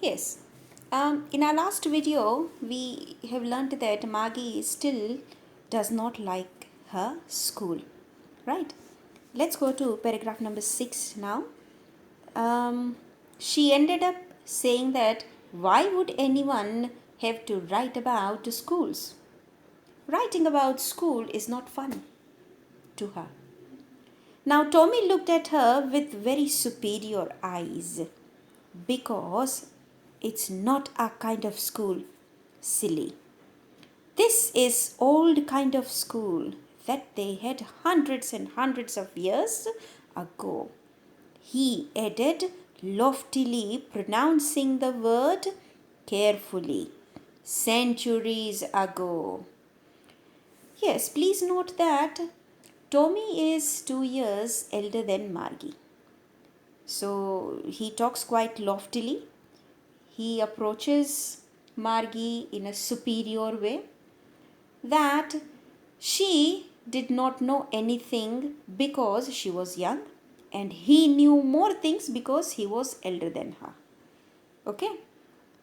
Yes. In our last video, we have learnt that Maggie still does not like her school. Right? Let's go to paragraph number 6 now. She ended up saying that why would anyone have to write about schools? Writing about school is not fun to her. Now, Tommy looked at her with very superior eyes because it's not a kind of school, silly. This is old kind of school that they had hundreds and hundreds of years ago. He added, loftily pronouncing the word carefully. Centuries ago. Yes, please note that Tommy is 2 years elder than Margie. So he talks quite loftily. He approaches Margie in a superior way that she did not know anything because she was young and he knew more things because he was elder than her. Okay,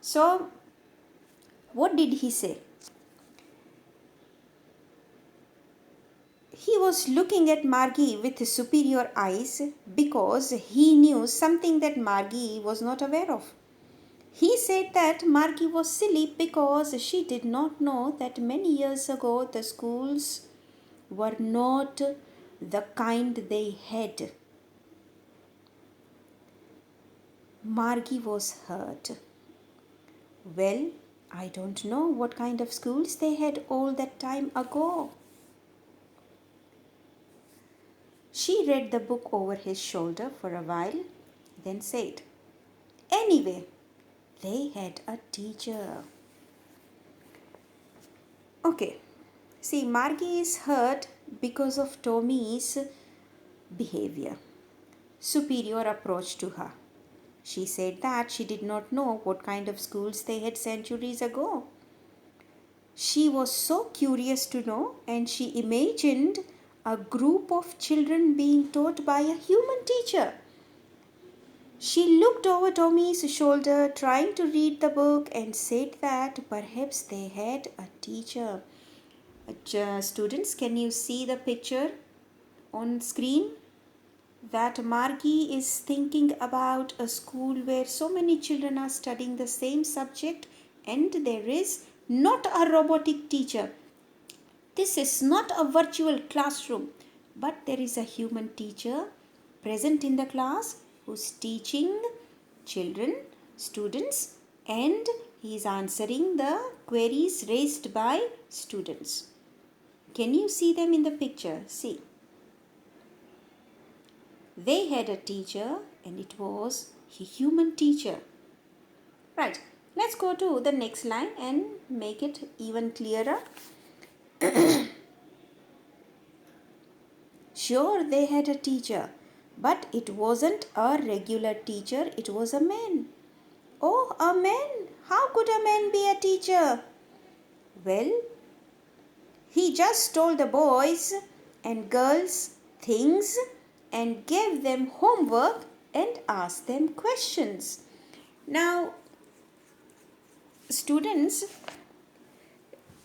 so what did he say? He was looking at Margie with superior eyes because he knew something that Margie was not aware of. He said that Margie was silly because she did not know that many years ago the schools were not the kind they had. Margie was hurt. Well, I don't know what kind of schools they had all that time ago. She read the book over his shoulder for a while, then said, Anyway, they had a teacher. Okay, see, Margie is hurt because of Tommy's behavior, superior approach to her. She said that she did not know what kind of schools they had centuries ago. She was so curious to know, and she imagined a group of children being taught by a human teacher. She looked over Tommy's shoulder, trying to read the book, and said that perhaps they had a teacher. Students, can you see the picture on screen? That Margie is thinking about a school where so many children are studying the same subject and there is not a robotic teacher. This is not a virtual classroom, but there is a human teacher present in the class who's teaching children, students, and he is answering the queries raised by students. Can you see them in the picture? See. They had a teacher and it was a human teacher. Right, let's go to the next line and make it even clearer. Sure, they had a teacher, but it wasn't a regular teacher, it was a man. Oh, a man? How could a man be a teacher? Well, he just told the boys and girls things and gave them homework and asked them questions. Now, students,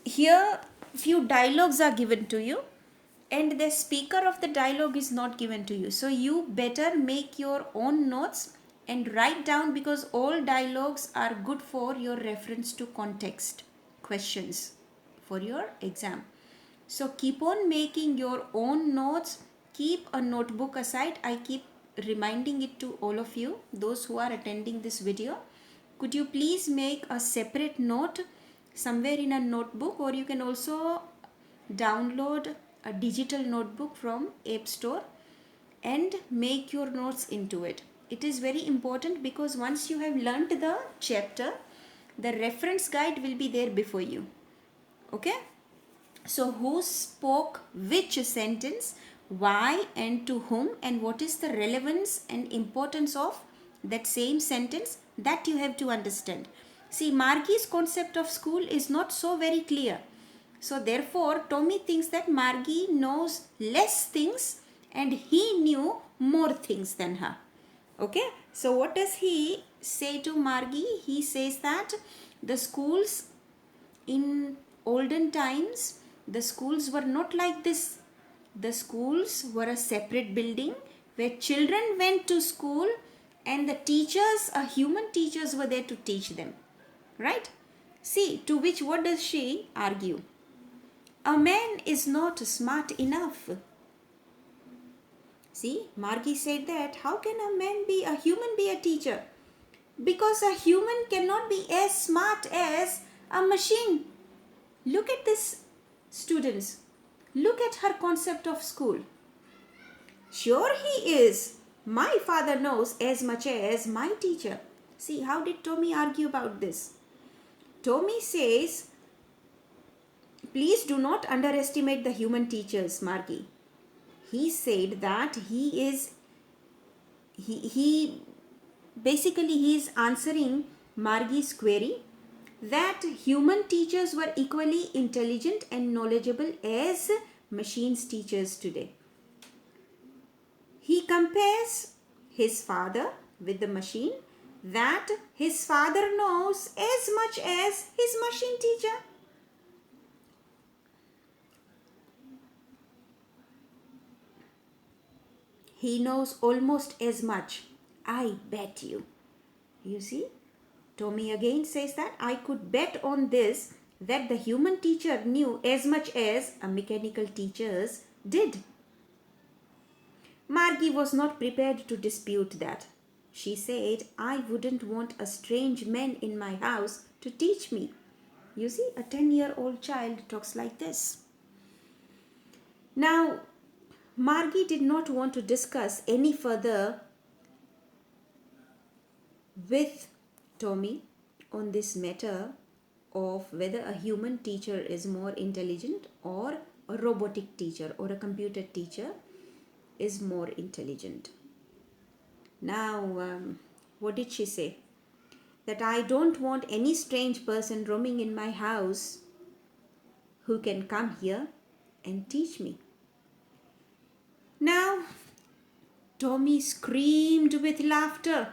here few dialogues are given to you and the speaker of the dialogue is not given to you. So you better make your own notes and write down because all dialogues are good for your reference to context questions for your exam. So keep on making your own notes. Keep a notebook aside. I keep reminding it to all of you, those who are attending this video. Could you please make a separate note somewhere in a notebook, or you can also download a digital notebook from App Store and make your notes into it. It is very important because once you have learnt the chapter, the reference guide will be there before you. Okay? So who spoke which sentence, why and to whom, and what is the relevance and importance of that same sentence, that you have to understand. See, Margie's concept of school is not so very clear. So therefore, Tommy thinks that Margie knows less things and he knew more things than her. Okay, so what does he say to Margie? He says that the schools in olden times, the schools were not like this. The schools were a separate building where children went to school and the teachers, human teachers, were there to teach them. Right? See, to which what does she argue? A man is not smart enough. See, Margie said that how can a human be a teacher? Because a human cannot be as smart as a machine. Look at this, students. Look at her concept of school. Sure, he is. My father knows as much as my teacher. See, how did Tommy argue about this? Tommy says, please do not underestimate the human teachers, Margie. He said that he basically he is answering Margie's query that human teachers were equally intelligent and knowledgeable as machines teachers today. He compares his father with the machine, that his father knows as much as his machine teacher. He knows almost as much. I bet you. You see, Tommy again says that I could bet on this that the human teacher knew as much as a mechanical teachers did. Margie was not prepared to dispute that. She said, I wouldn't want a strange man in my house to teach me. You see, a 10-year-old child talks like this. Now, Margie did not want to discuss any further with Tommy on this matter of whether a human teacher is more intelligent or a robotic teacher or a computer teacher is more intelligent. Now, what did she say? That I don't want any strange person roaming in my house who can come here and teach me. Now, Tommy screamed with laughter.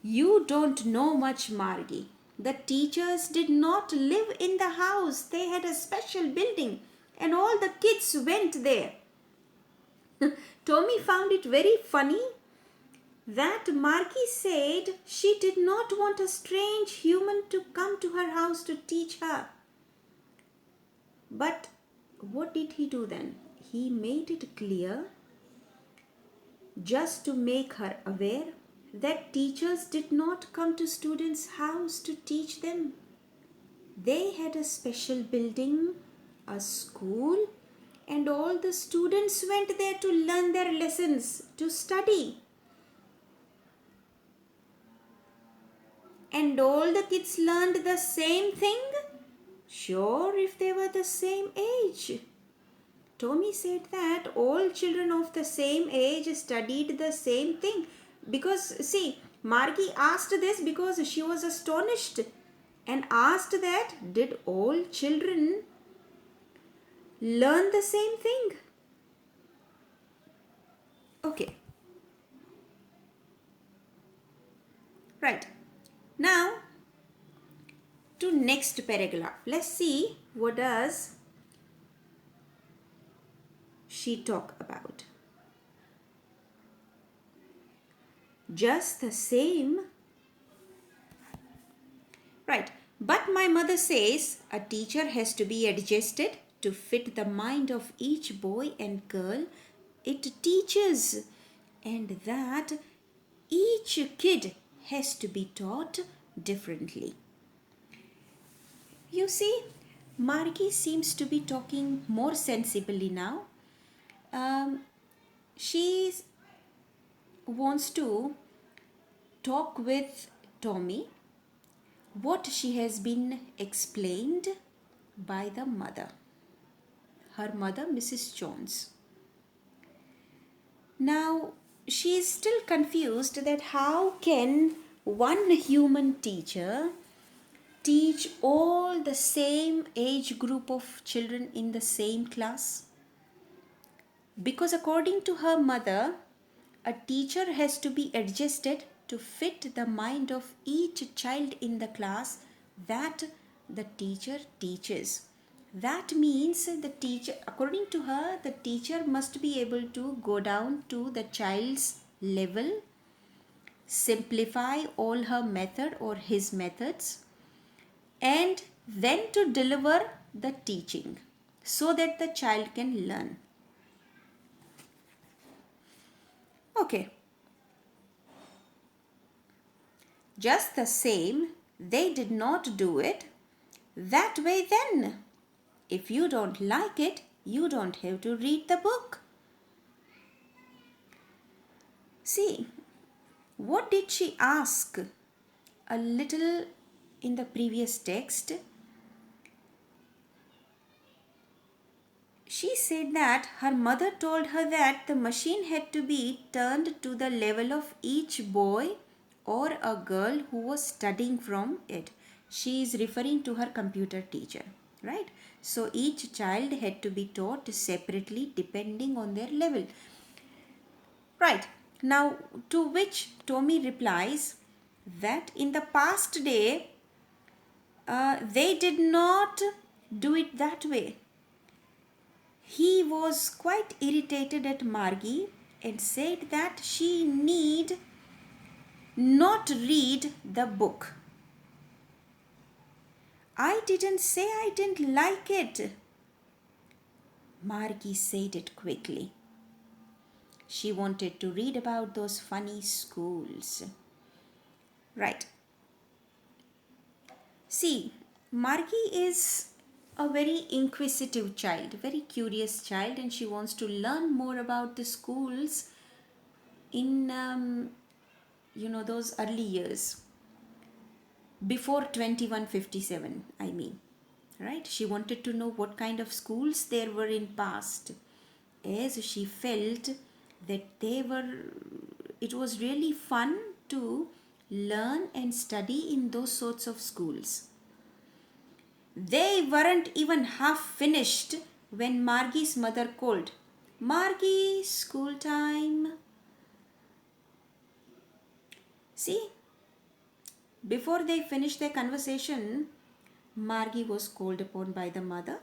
You don't know much, Margie. The teachers did not live in the house. They had a special building and all the kids went there. Tommy found it very funny that Margie said she did not want a strange human to come to her house to teach her. But what did he do then? He made it clear, just to make her aware, that teachers did not come to students' house to teach them. They had a special building, a school, and all the students went there to learn their lessons, to study. And all the kids learned the same thing? Sure, if they were the same age. Tommy said that all children of the same age studied the same thing. Because, see, Margie asked this because she was astonished and asked that, did all children learn the same thing? Okay. Right. Now, to next paragraph. Let's see what does she talk about. Just the same. Right. But my mother says a teacher has to be adjusted to fit the mind of each boy and girl it teaches, and that each kid has to be taught differently. You see, Margie seems to be talking more sensibly now. She wants to talk with Tommy what she has been explained by the mother, her mother, Mrs. Jones. Now, she is still confused that how can one human teacher teach all the same age group of children in the same class? Because according to her mother, a teacher has to be adjusted to fit the mind of each child in the class that the teacher teaches. That means the teacher, according to her, the teacher must be able to go down to the child's level, simplify all her method or his methods, and then to deliver the teaching so that the child can learn. Okay. Just the same, they did not do it that way then. If you don't like it, you don't have to read the book. See, what did she ask? A little in the previous text, she said that her mother told her that the machine had to be turned to the level of each boy or a girl who was studying from it. She is referring to her computer teacher, right? So each child had to be taught separately depending on their level. Right. Now, to which Tommy replies that in the past day, they did not do it that way. He was quite irritated at Margie and said that she need not read the book. I didn't say I didn't like it. Margie said it quickly. She wanted to read about those funny schools. Right. See, Margie is a very inquisitive child, very curious child, and she wants to learn more about the schools in those early years before 2157, I mean, right? She wanted to know what kind of schools there were in past, as she felt that it was really fun to learn and study in those sorts of schools. They weren't even half finished when Margie's mother called, "Margie, school time." See, before they finished their conversation, Margie was called upon by the mother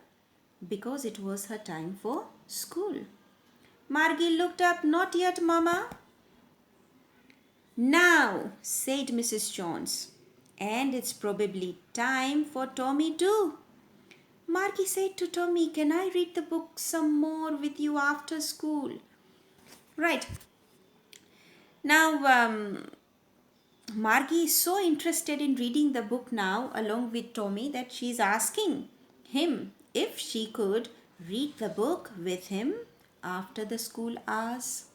because it was her time for school. Margie looked up. "Not yet, Mama." "Now," said Mrs. Jones, "and it's probably time for Tommy too." Margie said to Tommy, "Can I read the book some more with you after school?" Right. Now, Margie is so interested in reading the book now along with Tommy that she is asking him if she could read the book with him after the school hours.